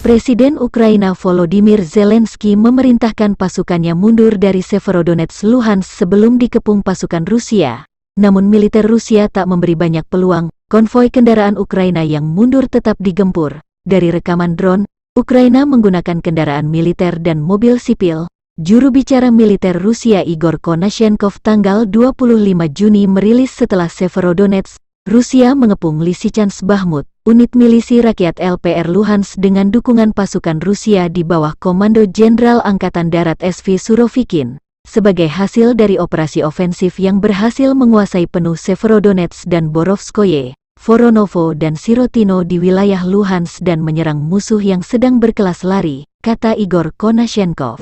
Presiden Ukraina Volodymyr Zelensky memerintahkan pasukannya mundur dari Severodonetsk Luhansk sebelum dikepung pasukan Rusia. Namun militer Rusia tak memberi banyak peluang, konvoi kendaraan Ukraina yang mundur tetap digempur. Dari rekaman drone, Ukraina menggunakan kendaraan militer dan mobil sipil. Juru bicara militer Rusia Igor Konashenkov tanggal 25 Juni merilis setelah Severodonetsk, Rusia mengepung Lysychansk Bakhmut, unit milisi rakyat LPR Luhansk dengan dukungan pasukan Rusia di bawah Komando Jenderal Angkatan Darat SV Surovikin. Sebagai hasil dari operasi ofensif yang berhasil menguasai penuh Severodonetsk dan Borovskoye, Voronovo dan Sirotino di wilayah Luhansk dan menyerang musuh yang sedang berkelas lari, kata Igor Konashenkov.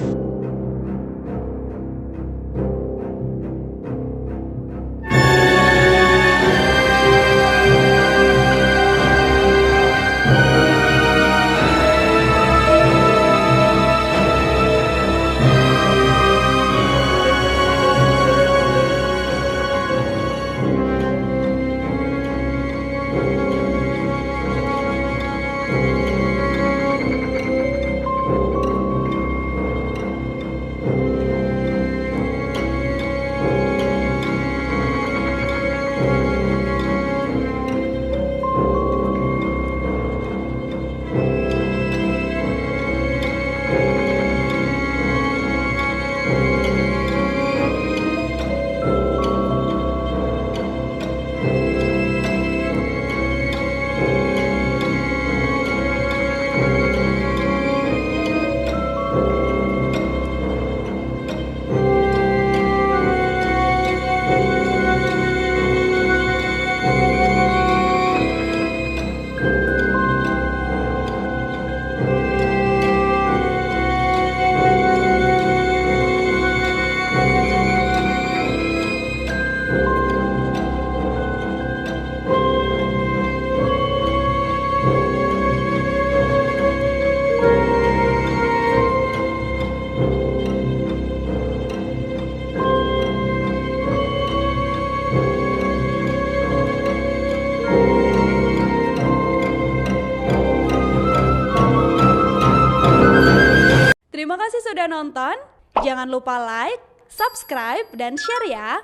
Terima kasih sudah nonton. Jangan lupa like, subscribe, dan share ya.